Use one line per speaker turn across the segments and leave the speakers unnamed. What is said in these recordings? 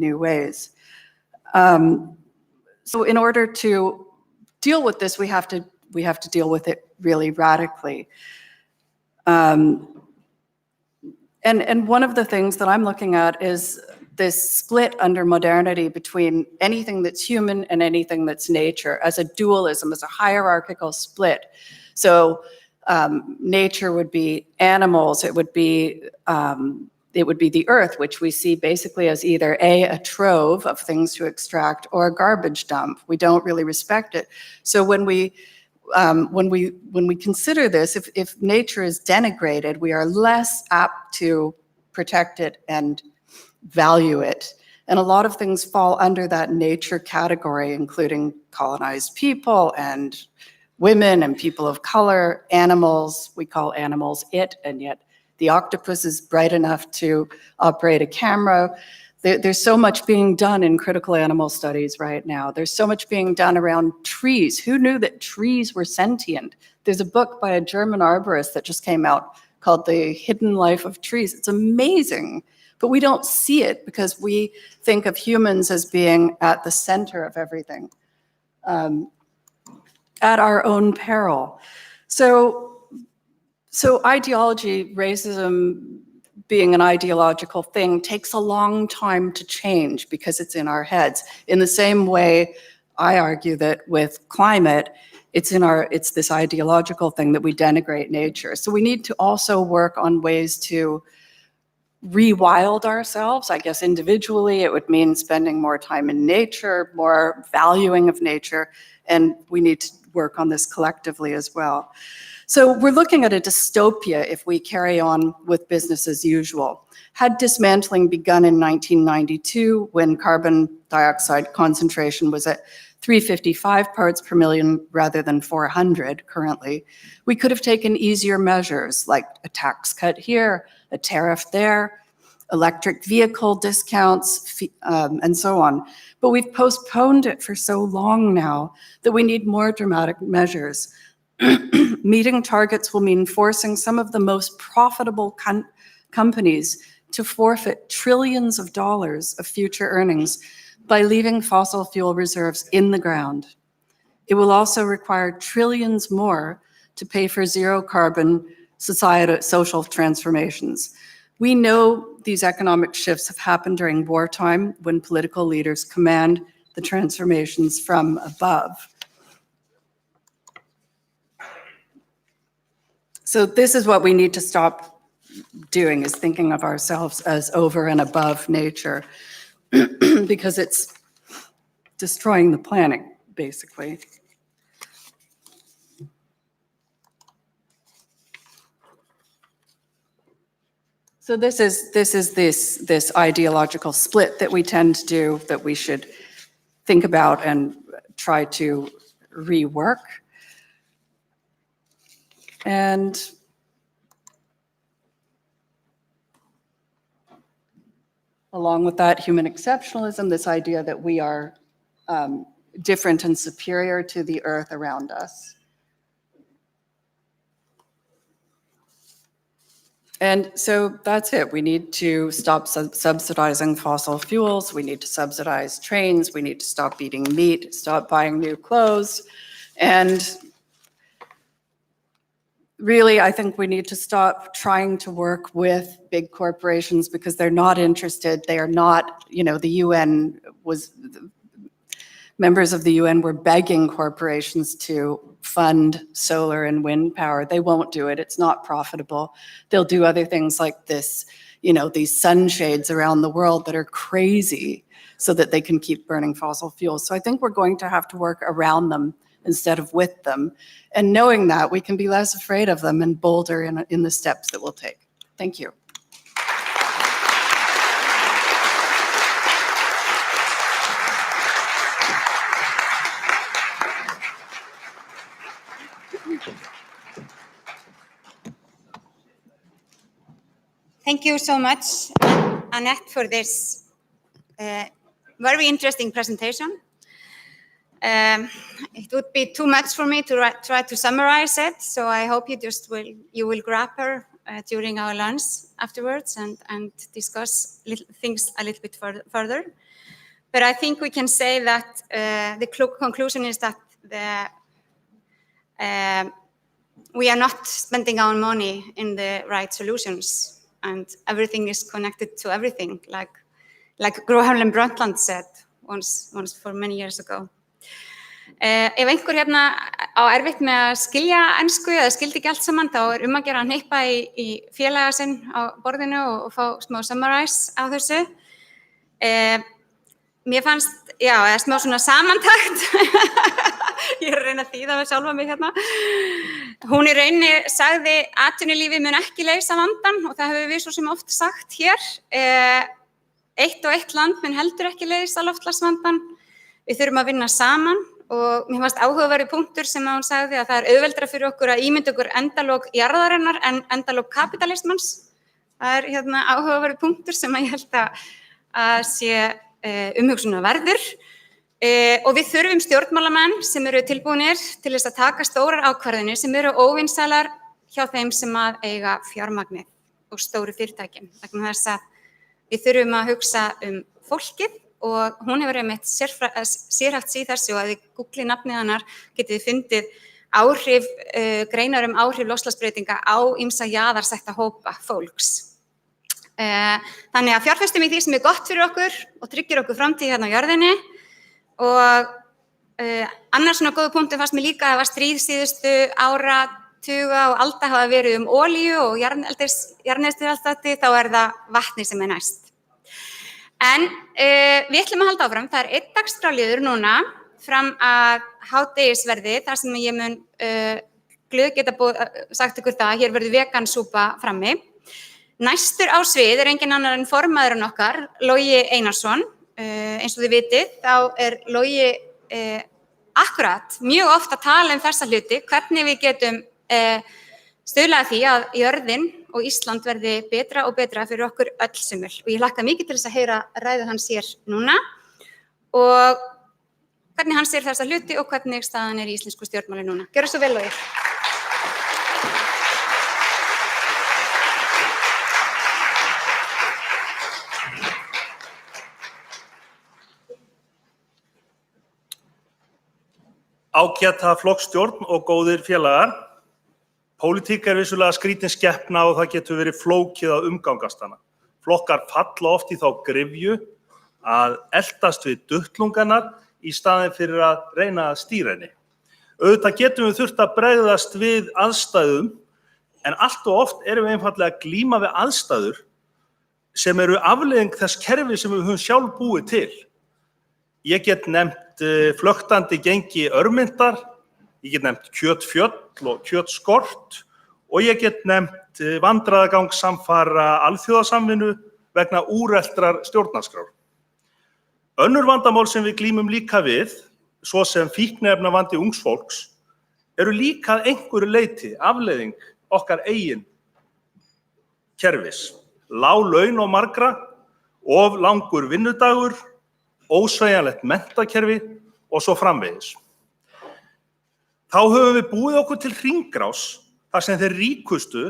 new ways. So in order to deal with this, we have to deal with it really radically. And one of the things that I'm looking at is this split under modernity between anything that's human and anything that's nature, as a dualism, as a hierarchical split. So nature would be animals, it would be the earth, which we see basically as either a trove of things to extract or a garbage dump. We don't really respect it. So when we consider this, if nature is denigrated, we are less apt to protect it and value it. And a lot of things fall under that nature category, including colonized people and women and people of color, animals. We call animals it, and yet the octopus is bright enough to operate a camera. There's so much being done in critical animal studies right now. There's so much being done around trees. Who knew that trees were sentient? There's a book by a German arborist that just came out called The Hidden Life of Trees. It's amazing, but we don't see it because we think of humans as being at the center of everything, at our own peril. So ideology, racism, being an ideological thing, takes a long time to change because it's in our heads. In the same way, I argue that with climate, it's this ideological thing that we denigrate nature. So we need to also work on ways to rewild ourselves. I guess individually, it would mean spending more time in nature, more valuing of nature, and we need to work on this collectively as well. So we're looking at a dystopia if we carry on with business as usual. Had dismantling begun in 1992, when carbon dioxide concentration was at 355 parts per million rather than 400 currently, we could have taken easier measures like a tax cut here, a tariff there, electric vehicle discounts, and so on. But we've postponed it for so long now that we need more dramatic measures. Meeting targets will mean forcing some of the most profitable companies to forfeit trillions of dollars of future earnings by leaving fossil fuel reserves in the ground. It will also require trillions more to pay for zero carbon social transformations. We know these economic shifts have happened during wartime when political leaders command the transformations from above. So this is what we need to stop doing, is thinking of ourselves as over and above nature, because it's destroying the planet, basically. So this is ideological split that we tend to do, that we should think about and try to rework. And along with that, human exceptionalism, this idea that we are different and superior to the earth around us. And so that's it. We need to stop subsidizing fossil fuels. We need to subsidize trains. We need to stop eating meat, stop buying new clothes. And really, I think we need to stop trying to work with big corporations because they're not interested. They are not, the UN members of the UN were begging corporations to fund solar and wind power. They won't do it. It's not profitable. They'll do other things like this, these sunshades around the world that are crazy so that they can keep burning fossil fuels. So I think we're going to have to work around them instead of with them. And knowing that, we can be less afraid of them and bolder in the steps that we'll take. Thank you.
Thank you so much, Annette, for this very interesting presentation. It would be too much for me to try to summarize it, so I hope you will grab her during our lunch afterwards and discuss things a little bit further. But I think we can say that the conclusion is that we are not spending our money in the right solutions, and everything is connected to everything, like Gro Harlem Brundtland said once for many years ago. Ef einhver hérna á erfitt með að skilja ensku eða skildi ekki allt saman, þá að gera að hnippa í félaga sinn á borðinu og fá smá summarize á þessu. Mér fannst, eða smá svona samantakt, ég að reyna að þýða við sjálfa mig hérna. Hún í rauninni sagði atvinnulífið mun ekki leysa vandann, og það hefur við svo sem oft sagt hér. Eitt og eitt land mun heldur ekki leysa loftslagsvandann. Við þurfum að vinna saman. Og mér fannst áhugaverður punktur sem hún sagði að það auðveldara fyrir okkur að ímynda okkur endalok jarðarinnar en endalok kapitalismans. Það hérna áhugaverður punktur sem ég held að sé umhugsunarverður. Og við þurfum stjórnmálamenn sem eru tilbúnir til þess að taka stórar ákvarðanir sem eru óvinsælar hjá þeim sem að eiga fjármagnið og stóru fyrirtækin. Vegna þess að við þurfum að hugsa fólkið. Og hún hefur einmitt sérhæft sig í þessu, og að þið googlið nafnið hennar getið þið fundið greinar áhrif loftslagsbreytinga á ýmsa jaðarsetta hópa fólks. Þannig að fjárfestum í því sem gott fyrir okkur og tryggir okkur framtíð hérna á jörðinni. Og annar svona góðu punktur fannst mér líka að það var stríð síðustu áratuga og alda hafa verið olíu og jarðnestiraldati, þá það vatni sem næst. En við ætlum að halda áfram. Það einn dagskrárliður núna fram að hádegisverði, þar sem ég mun glöð geta sagt ykkur það að hér verður vegansúpa frammi. Næstur á svið engin annar en formaðurinn okkar, Logi Einarsson. Eins og þið vitið, þá Logi akkurat mjög oft að tala þessa hluti, hvernig við getum stuðlað því að jörðin og Ísland verði betra og betra fyrir okkur öll sumul. Og ég hlakka mikið til þess að heyra ræðu hans hér núna og hvernig hann sér þessa hluti og hvernig staðan í íslensku stjórnmáli núna. Gjörðu svo vel, Logi.
Ágæta flokksstjórn og góðir félagar. Pólitík vissulega skrítin skepna og það getur verið flókið að umgangast hana. Flokkar falla oft í þá gryfju að eltast við duttlungarnar í staðinn fyrir að reyna að stýra henni. Auðvitað getum við þurft að bregðast við aðstæðum, en allt og oft erum við einfaldlega að glíma við aðstæður sem eru afleiðing þess kerfi sem við höfum sjálf búið til. Ég get nefnt flöktandi gengi örmyntar, ég get nefnt kjötfjöll og kjötskort og ég get nefnt vandræðagang samfara alþjóðasamvinnu vegna úreltrar stjórnarskrár. Önnur vandamál sem við glímum líka við, svo sem fíkniefnavandi ungs fólks, eru líka að einhverju leyti afleiðing okkar eigin kerfis. Lág laun og margra, of langur vinnudagur, ósveigjanlegt menntakerfi og svo framvegis. Þá höfum við búið okkur til hringrás þar sem þeir ríkustu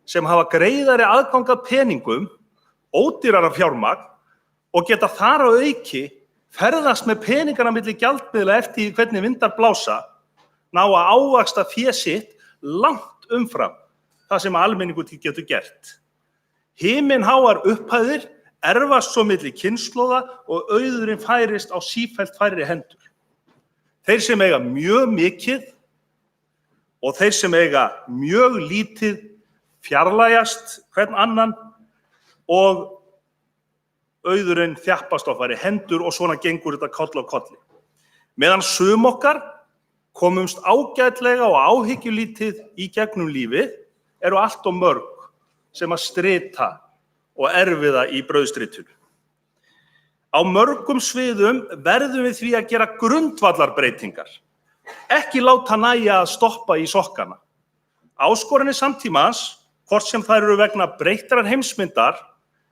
sem hafa greiðari aðgang að peningum, ódýrara fjármagn og geta þar að auki ferðast með peningana milli gjaldmiðla eftir hvernig vindar blása, ná að ávaxta fé sitt langt umfram það sem almenningur getur gert. Himinháar upphæðir erfast svo milli kynslóða og auðurinn færist á sífellt færri hendur. Þeir sem eiga mjög mikið og þeir sem eiga mjög lítið fjarlægjast hvern annan og auðurinn þjappast á færri hendur og svona gengur þetta koll á kolli. Meðan sum okkar komumst ágætlega og áhyggjulítið í gegnum lífið eru allt of mörg sem að strita og erfiða í brauðstritinu. Á mörgum sviðum verðum við því að gera grundvallarbreytingar. Ekki láta nægja að stoppa í sokkana. Áskoranir samtímans, hvort sem þær eru vegna breyttrar heimsmyndar,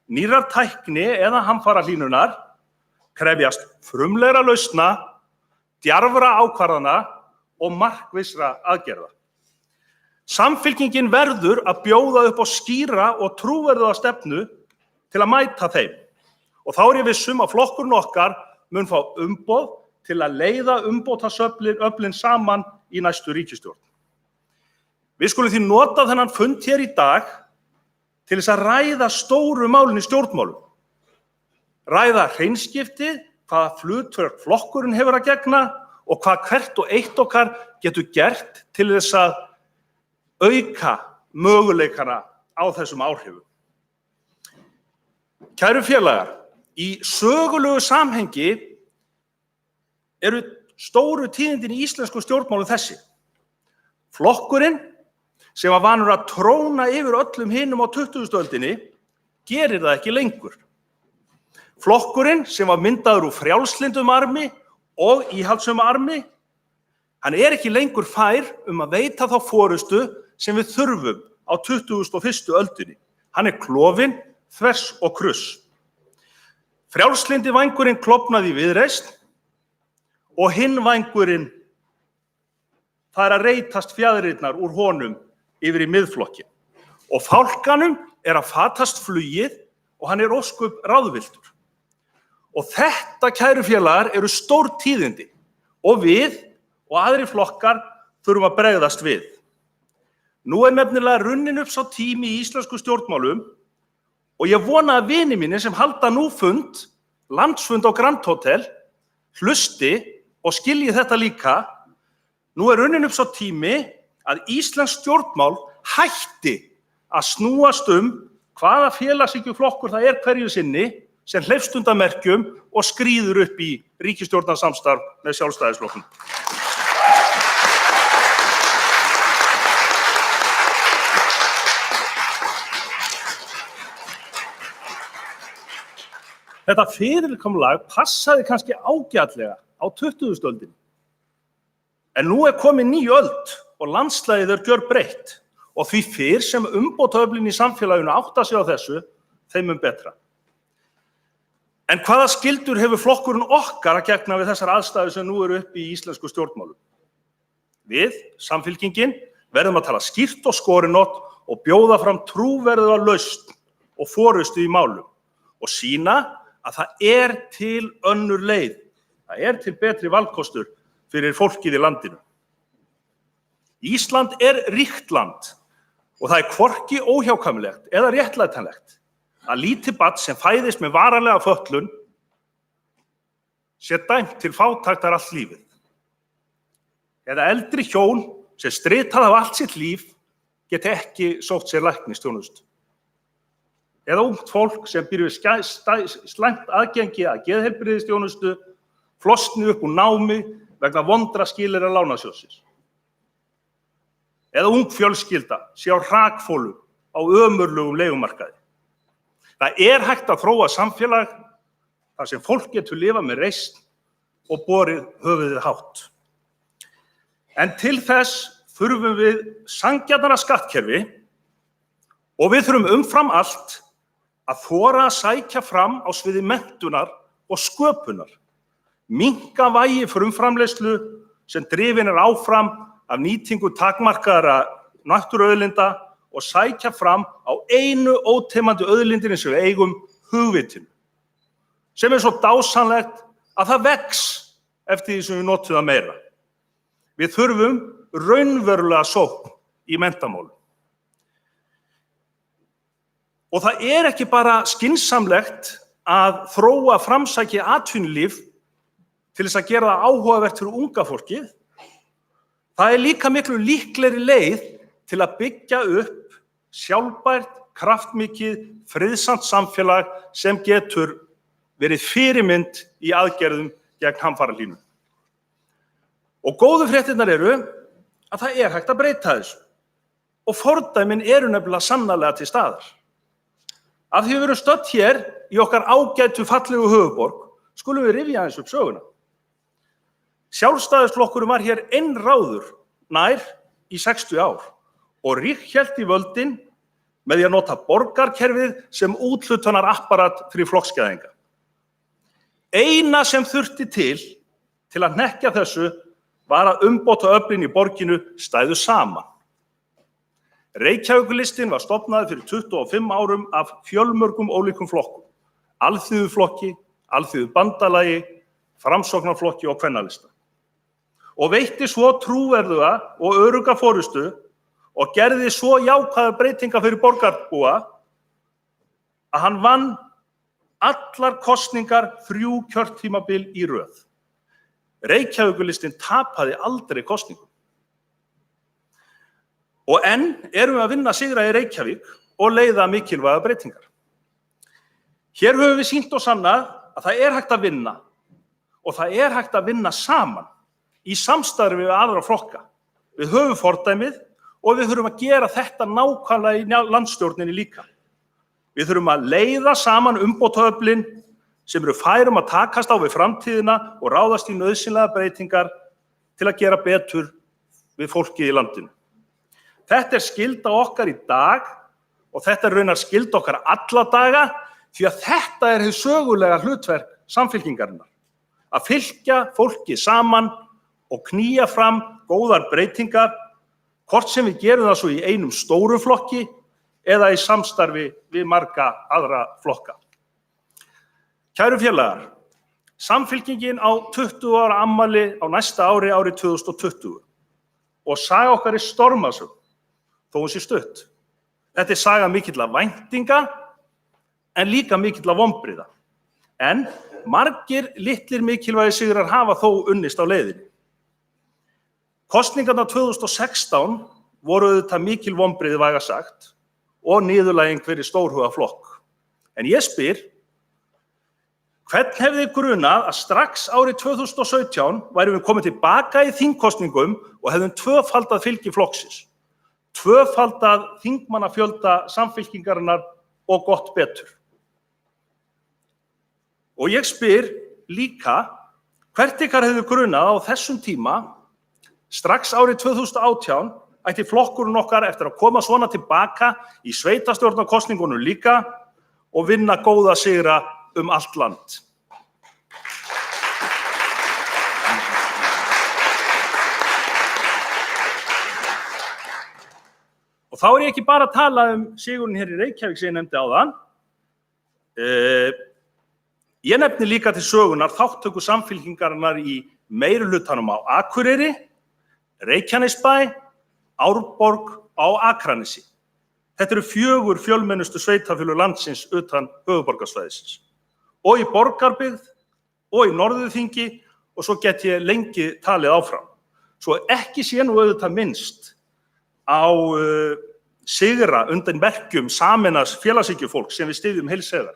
nýrrar tækni eða hamfarahlýnunar, krefjast frumlegra lausna, djarfra ákvarðana og markvissra aðgerða. Samfylkingin verður að bjóða upp á skýra og trúverðuga stefnu til að mæta þeim. Og þá ég viss að flokkurinn okkar mun fá umboð til að leiða umbótaöflin saman í næstu ríkisstjórn. Við skulum því nota þennan fund hér í dag til þess að ræða stóru málin í stjórnmálum. Ræða hreinskiptið, hvaða hlutverk flokkurinn hefur að gegna og hvað hvert og eitt okkar getur gert til þess að auka möguleikana á þessum áhrifum. Kæru félagar, í sögulegu samhengi eru stóru tíðindin í íslensku stjórnmálum þessi. Flokkurinn sem var vanur að tróna yfir öllum hinum á 20. öldinni gerir það ekki lengur. Flokkurinn sem var myndaður úr frjálslyndum armi og íhaldssömu armi, hann ekki lengur fær að veita þá forystu sem við þurfum á 21. öldinni. Hann klofinn þvers og kruss. Frjálslyndi vængurinn klofnaði í Viðreisn og hinn vængurinn, það að reytast fjaðrirnar úr honum yfir í Miðflokkinn. Og fálkanum að fatast flugið og hann ósköp ráðvilltur. Og þetta, kæru félagar, eru stór tíðindi og við og aðrir flokkar þurfum að bregðast við. Nú nefnilega runnin upp sá tími í íslensku stjórnmálum og ég vona að vinir mínir sem halda nú fund, landsfund á Grand Hotel, hlusti og skilji þetta líka. Nú runnin upp sá tími að íslensk stjórnmál hætti að snúast hvaða félagshyggjuflokkur það hverju sinni sem hleypst undan merkjum og skríður upp í ríkisstjórnarsamstarf með Sjálfstæðisflokknum. Þetta fyrirkomulag passaði kannski ágætlega á 20. öldinni. En nú komin ný öld og landslagið gjörbreytt og því fyrr sem umbótaöflin í samfélaginu átta sig á þessu, þeim betra. En hvaða skyldur hefur flokkurinn okkar að gegna við þessar aðstæður sem nú eru uppi í íslensku stjórnmálum? Við, Samfylkingin, verðum að tala skýrt og skorinort og bjóða fram trúverðuga lausn og forystu í málum og sýna að það til önnur leið, það til betri valkostur fyrir fólkið í landinu. Ísland ríkt land og það hvorki óhjákvæmilegt eða réttlætanlegt að lítið barn sem fæðist með varanlega fötlun sé dæmt til fátæktar allt lífið. Eða eldri hjón sem stritað af allt sitt líf geti ekki sótt sér læknisþjónustu. Eða ungt fólk sem býr við slæmt aðgengi að geðheilbrigðisþjónustu, flosni upp úr námi vegna vondra skilyrða lánasjóðsins. Eða ung fjölskylda sé á hrakfólum á ömurlegum leigumarkaði. Það hægt að þróa samfélag þar sem fólk getur lifað með reisn og borið höfuðið hátt. En til þess þurfum við sanngjarnara skattkerfi og við þurfum umfram allt að þora að sækja fram á sviði menntunar og sköpunar, minnka vægi frumframleiðslu sem drifin áfram af nýtingu takmarkaðra náttúruauðlinda og sækja fram á einu óteymandi auðlindinni sem við eigum, hugvitinu, sem svo dásamlegt að það vex eftir því sem við notum það meira. Við þurfum raunverulega sókn í menntamálum. Og það ekki bara skynsamlegt að þróa framsækið atvinnulíf til þess að gera það áhugavert fyrir unga fólkið. Það líka miklu líklegri leið til að byggja upp sjálfbært, kraftmikið, friðsamt samfélag sem getur verið fyrirmynd í aðgerðum gegn hamfarahlýnun. Og góðu fréttirnar að það hægt að breyta þessu og fordæmin nefnilega sannarlega til staðar. Af því við erum stödd hér í okkar ágætu fallegu höfuðborg, skulum við rifja aðeins upp söguna. Sjálfstæðisflokkurinn var hér einráður nær í 60 ár og ríkhélt í völdin með því að nota borgarkerfið sem úthlutunarapparat fyrir flokksgæðinga. Eina sem þurfti til að hnekkja þessu var að umbótaöflin í borginu stæðu saman. Reykjavíkurlistinn var stofnaður fyrir 25 árum af fjölmörgum ólíkum flokkum, Alþýðuflokki, Alþýðubandalagi, Framsóknarflokki og Kvennalista. Og veitti svo trúverðuga og örugga forystu og gerði svo jákvæðar breytingar fyrir borgarbúa að hann vann allar kosningar 3 kjörtímabil í röð. Reykjavíkurlistinn tapaði aldrei kosningum. Og enn erum við að vinna sigra í Reykjavík og leiða mikilvæga breytingar. Hér höfum við sýnt og sannað að það er hægt að vinna og það er hægt að vinna saman í samstarfi við aðra flokka. Við höfum fordæmið og við þurfum að gera þetta nákvæmlega í landsstjórninni líka. Við þurfum að leiða saman umbótaöflin sem eru færum að takast á við framtíðina og ráðast í nauðsynlegar breytingar til að gera betur við fólkið í landinu. Þetta er skylda okkar í dag og þetta er raunar skylda okkar alla daga því að þetta er hið sögulega hlutverk Samfylkingarinnar. Að fylkja fólki saman og knýja fram góðar breytingar, hvort sem við gerum það svo í einum stórum flokki eða í samstarfi við marga aðra flokka. Kæru félagar, Samfylkingin á 20 ára afmæli á næsta ári, árið 2020 og saga okkar er stormasög, þó hún sé stutt. Þetta er saga mikilla væntinga en líka mikilla vonbrigða. En margir litlir mikilvægir sigrar hafa þó unnist á leiðinni. Kosningarnar 2016 voru auðvitað mikil vonbrigði vægast sagt og niðurlæging fyrir stórhuga flokk. En ég spyr, hvern hefði grunað að strax árið 2017 værum við komið tilbaka í þingkosningum og hefðum tvöfaldað fylgi flokksins, tvöfaldað þingmannafjölda Samfylkingarinnar og gott betur. Og ég spyr líka, hvert ykkar hefði grunað á þessum tíma, strax árið 2018, ætti flokkurinn okkar eftir að koma svona tilbaka í sveitarstjórnarkosningunum líka og vinna góða sigra allt land. Og þá er ég ekki bara að tala sigurinn hér í Reykjavík sem ég nefndi áðan. Ég nefni líka til sögunar þátttöku Samfylkingarinnar í meirihlutanum á Akureyri, Reykjanesbæ, Árborg á Akranesi. Þetta eru 4 fjölmennustu sveitarfélög landsins utan höfuðborgarsvæðisins. Og í Borgarbyggð og í Norðurþingi og svo get ég lengi talið áfram. Svo ekki sé nú auðvitað minnst á sigra undan merkjum sameinaðs félagshyggjufólk sem við styðjum heils hugar.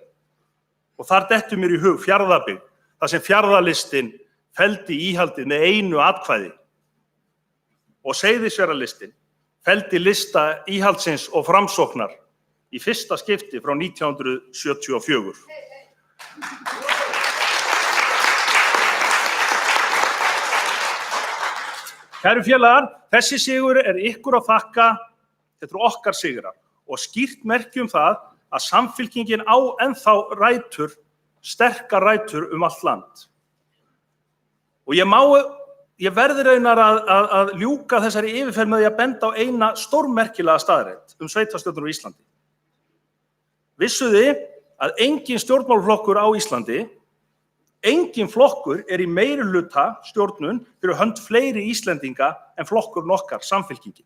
Og þar dettur mér í hug Fjarðabyggð, þar sem Fjarðalistinn felldi íhaldið með 1 atkvæði og Seyðisfjarðarlistinn felldi lista íhaldsins og Framsóknar í fyrsta skipti frá 1974. Kæru félagar, þessi sigur er ykkur að þakka, þetta eru okkar sigrar og skýrt merki það að Samfylkingin á ennþá rætur, sterkar rætur allt land. Og ég verði raunar að ljúka þessari yfirferð með því að benda á eina stórmerkilega staðreynd sveitarstjórnir á Íslandi. Vissuð þið að engin stjórnmálaflokkur á Íslandi, engin flokkur er í meirihluta stjórnun fyrir hönd fleiri Íslendinga en flokkurinn okkar, Samfylkingin.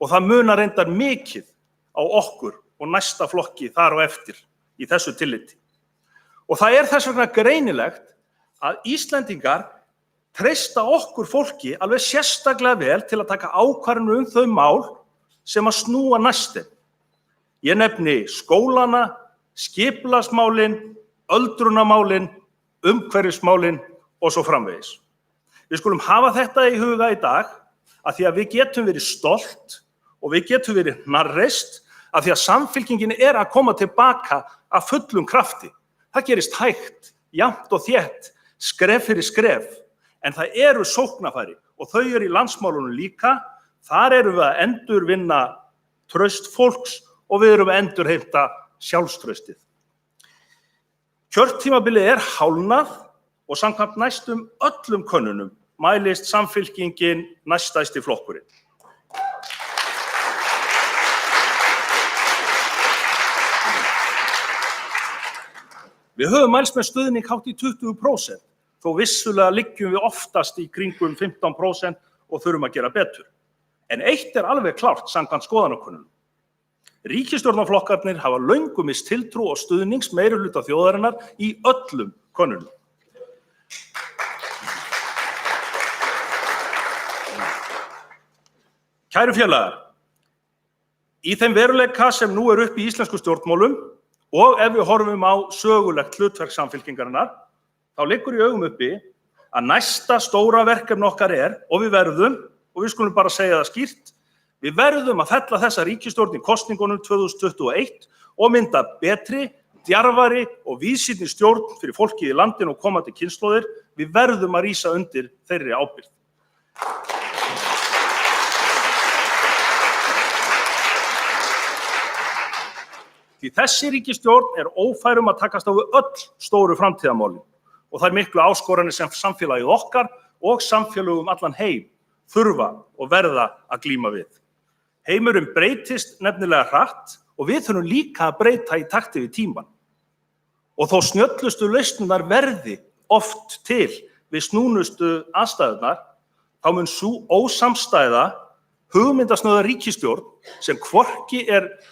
Og það munar reyndar mikið á okkur og næsta flokki þar á eftir í þessu tilliti. Og það er þess vegna greinilegt að Íslendingar treysta okkur fólki alveg sérstaklega vel til að taka ákvarðanir þau mál sem að snúa næst þeim. Ég nefni skólana, skipulagsmálin, öldrunarmálin, umhverfismálin og svo framvegis. Við skulum hafa þetta í huga í dag af því að við getum verið stolt og við getum verið hnarreist af því að Samfylkingin er að koma tilbaka af fullum krafti. Það gerist hægt, jafnt og þétt, skref fyrir skref, en það eru sóknarfæri og þau eru í landsmálunum líka. Þar erum við að endurvinna traust fólks og við erum að endurheimta sjálfstraustið. Kjörtímabilið er hálfnað og samkvæmt næstum öllum könnunum mælist Samfylkingin næststærsti flokkurinn. Við höfum mælst með stuðning hátt í 20%, þó vissulega liggjum við oftast í kringum 15% og þurfum að gera betur. En eitt er alveg klárt samkvæmt skoðanakönnunum. Ríkisstjórnarflokkarnir hafa löngu misst tiltrú og stuðnings meirihluta þjóðarinnar í öllum könnunum. Kæru félagar, í þeim veruleika sem nú uppi í íslensku stjórnmálum og ef við horfum á sögulegt hlutverk Samfylkingarinnar, þá liggur í augum uppi að næsta stóra verkefni okkar og við verðum, og við skulum bara segja það skýrt, við verðum að fella þessa ríkisstjórn í kosningunum 2021 og mynda betri, djarfari og víðsýnni stjórn fyrir fólkið í landinu og komandi kynslóðir. Við verðum að rísa undir þeirri ábyrgð. Því þessi ríkisstjórn ófær að takast á við öll stóru framtíðarmálin og þær miklu áskoranir sem samfélagið okkar og samfélög allan heim þurfa og verða að glíma við. Heimurinn breytist nefnilega hratt og við þurfum líka að breyta í takti við tímann. Og þó snjöllustu lausnirnar verði oft til við snúnustu aðstæðurnar, þá mun sú ósamstæða hugmyndasnauða ríkisstjórn sem hvorki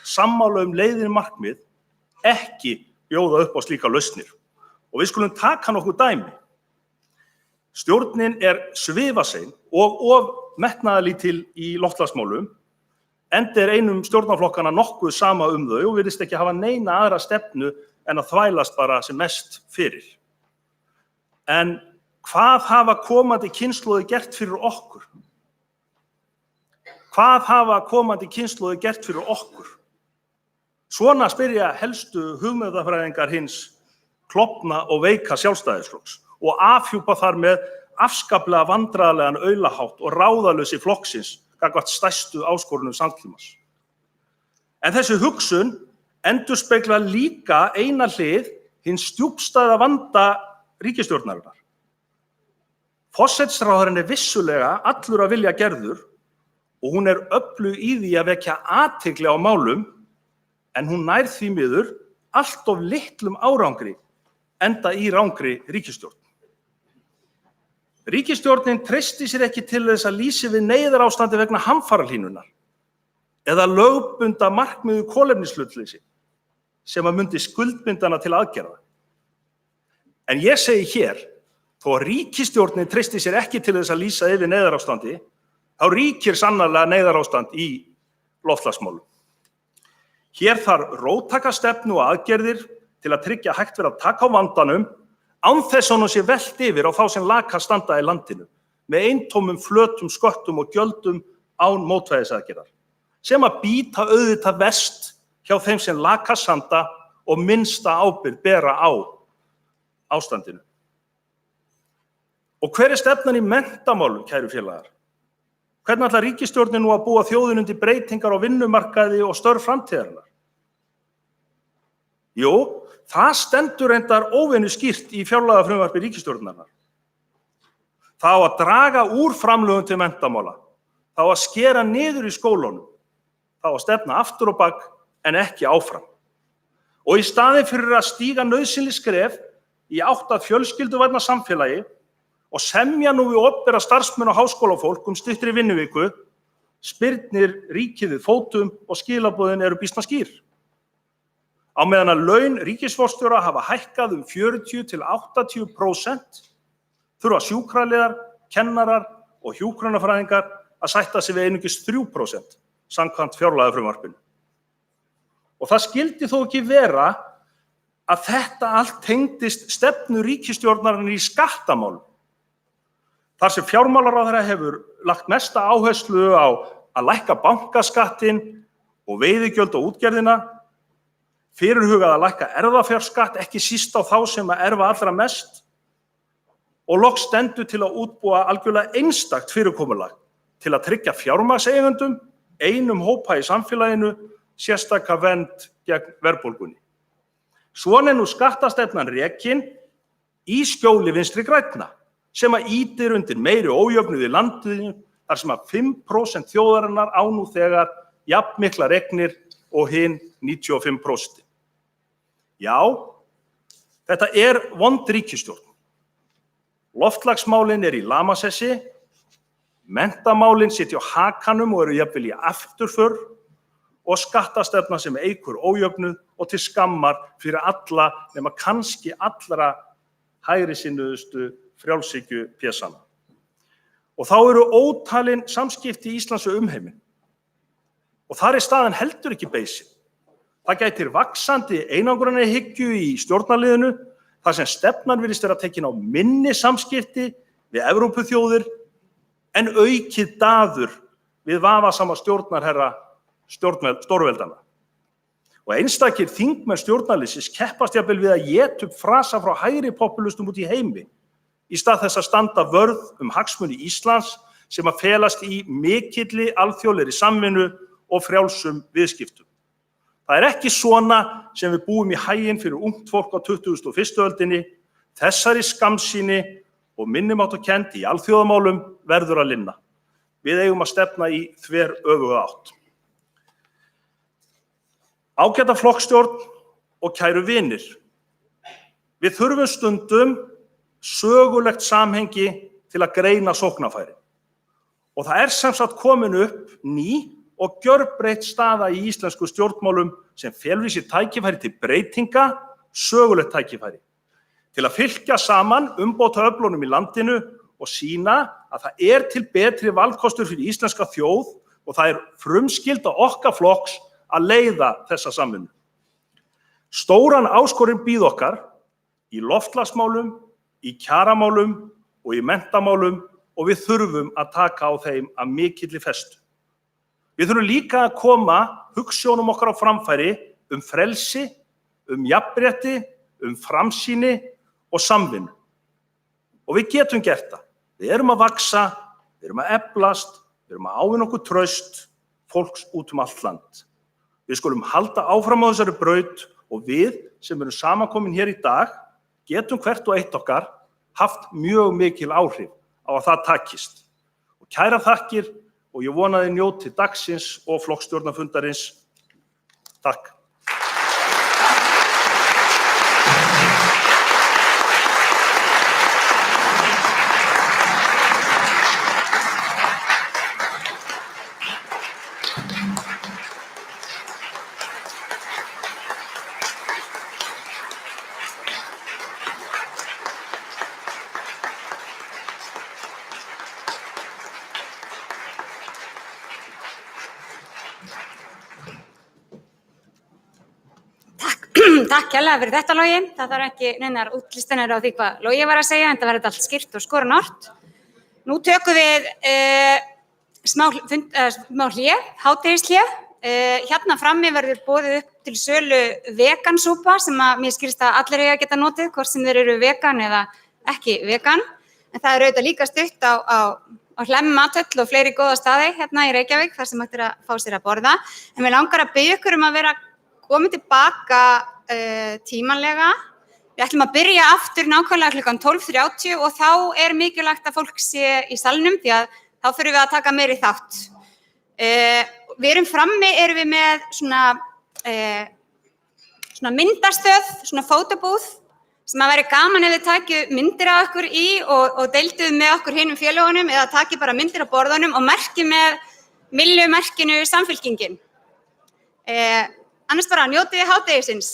sammála leiðin markmið ekki bjóða upp á slíkar lausnir. Og við skulum taka nokkur dæmi. Stjórnin svifasein og of metnaðarlítil í loftslagsmálum, enda einum stjórnarflokkanna nokkuð sama þau og virðist ekki hafa neina aðra stefnu en að þvælast bara sem mest fyrir. En hvað hafa komandi kynslóðir gert fyrir okkur? Hvað hafa komandi kynslóðir gert fyrir okkur? Svona spyrja helstu hugmyndafræðingar hins klofna og veika Sjálfstæðisflokks og afhjúpa þar með afskaplega vandræðalegan aulahátt og ráðalausi flokksins gagnvart stærstu áskorunum samtímans. En þessi hugsun endurspeglar líka eina hlið hins djúpstæða vanda ríkisstjórnarinnar. Forsætisráðherrann vissulega allur að vilja gerður og hún öflug í því að vekja athygli á málum, en hún nær því miður allt of litlum árangri enda í rangri ríkisstjórn. Ríkisstjórnin treysti sér ekki til þess að lýsa við neyðarástandi vegna hamfarahlýnunar eða lögbunda markmiðu kolefnishlutleysi sem myndi skuldbinda hana til aðgerða. En ég segi hér, þó að ríkisstjórnin treysti sér ekki til þess að lýsa yfir neyðarástandi, þá ríkir sannarlega neyðarástand í loftslagsmálum. Hér þarf róttæka stefnu og aðgerðir til að tryggja hægt verði að taka á vandanum án þess að honum sé velt yfir á þá sem lakast standa í landinu með eintómum flötum sköttum og gjöldum án mótvægisaðgerðar, sem að bíta auðvitað verst hjá þeim sem lakast standa og minnsta ábyrgð bera á ástandinu. Og hver stefnan í menntamálum, kæru félagar? Hvernig ætlar ríkisstjórnin nú að búa þjóðinni undir breytingar á vinnumarkaði og störf framtíðarinnar? Jú, það stendur reyndar óvenju skýrt í fjárlagafrumvarpi ríkisstjórnarinnar. Það á að draga úr framlögum til menntamála, það á að skera niður í skólunum, það á að stefna aftur á bak en ekki áfram. Og í staðinn fyrir að stíga nauðsynleg skref í átt að fjölskylduvænna samfélagi og semja nú við opinbera starfsmenn og háskólafólk styttri vinnuviku, spyrnir ríkið við fótum og skilaboðin býsna skýr. Á meðan að laun ríkisforstjóra hafa hækkað 40 til 80%, þurfa sjúkraliðar, kennarar og hjúkrunarfræðingar að sætta sig við einungis 3% samkvæmt fjárlagafrumvarpinu. Og það skyldi þó ekki vera að þetta allt tengdist stefnu ríkisstjórnarinnar í skattamálum. Þar sem fjármálaráðherra hefur lagt mesta áherslu á að lækka bankaskattinn og veiðigjöld á útgerðina, fyrirhugað að lækka erfðafjárskatt, ekki síst á þá sem erfa allra mest, og loks stendur til að útbúa algjörlega einstakt fyrirkomulag til að tryggja fjármagnseigendum, einum hópa í samfélaginu, sérstaka vernd gegn verðbólgunni. Svona nú skattastefnan rekin í skjóli Vinstri grænna, sem að ýtir undir meiri ójöfnuð í landinu, þar sem að 5% þjóðarinnar á nú þegar jafnmiklar eignir og hin 95%. Já, Þetta vond ríkisstjórn. Loftslagsmálin í lamasessi, menntamálin sitja á hakanum og eru jafnvel í afturför og skattastefna sem eykur ójöfnuð og til skammar fyrir alla nema kannski allra hægrisinnuðustu frjálshyggju pésana. Og þá eru ótalin samskipti Íslands við umheiminn. Og þar staðan heldur ekki beisin. Það gætir vaxandi einangrunarhyggju í stjórnarliðinu, þar sem stefnan virðist vera tekin á minni samskipti við Evrópuþjóðir en aukið daður við vafasama stjórnarherra stórveldana. Og einstakir þingmenn stjórnarliðsins keppast jafnvel við að éta upp frasa frá hægri popúlistum út í heimi í stað þess að standa vörð hagsmuni Íslands sem að felast í mikilli alþjóðlegri samvinnu og frjálsum viðskiptum. Það ekki svona sem við búum í haginn fyrir ungt fólk á 21. öldinni. Þessari skammsýni og minnimáttarkennd í alþjóðamálum verður að linna. Við eigum að stefna í þveröfuga átt. Ágæta flokkstjórn og kæru vinir. Við þurfum stundum sögulegt samhengi til að greina sóknarfæri. Og það sem sagt komin upp ný og gjörbreytt staða í íslensku stjórnmálum sem felur í sér tækifæri til breytinga, sögulegt tækifæri, til að fylkja saman umbótaöflunum í landinu og sýna að það til betri valkostur fyrir íslenska þjóð og það frumskylda okkar flokks að leiða þessa samvinnu. Stóran áskorun bíð okkar í loftslagsmálum, í kjaramálum og í menntamálum og við þurfum að taka á þeim af mikilli festu. Við þurfum líka að koma hugsjónum okkar á framfæri frelsi, jafnrétti, framsýni og samvinnu. Og við getum gert það. Við erum að vaxa, við erum að eflast, við erum að ávinna okkur traust fólks út allt land. Við skulum halda áfram á þessari braut og við sem erum samankomin hér í dag getum hvert og eitt okkar haft mjög mikil áhrif á að það takist. Og kærar þakkir og ég vona þið njóti dagsins og flokksstjórnarfundarins. Takk.
Takk kærlega fyrir þetta, Logi. Það þarf ekki neinar útlistanir á því hvað Logi var að segja, en það verður allt skýrt og skorinort. Nú tökum við smá hlé, hádegishlé. Hérna frammi verður boðið upp til sölu vegansúpa sem að mér skilst að allir eiga að geta notið, hvort sem þeir eru vegan eða ekki vegan. En það auðvitað líka stutt á Hlemm matöll og fleiri góða staði hérna í Reykjavík þar sem hægt að fá sér að borða. En við langar að biðja ykkur að vera komið tilbaka tímanlega. Við ætlum að byrja aftur nákvæmlega klukkan 12:30 og þá mikilvægt að fólk sé í salnum því að þá þurfum við að taka meiri þátt. Við erum með svona myndastöð, svona fótóbúð sem að væri gaman ef þið takið myndir af okkur í og deilduð með okkur hinum félögunum eða takið bara myndir af borðunum og merkið með millumerkinu Samfylkingin. Annars bara njótið hádegisins.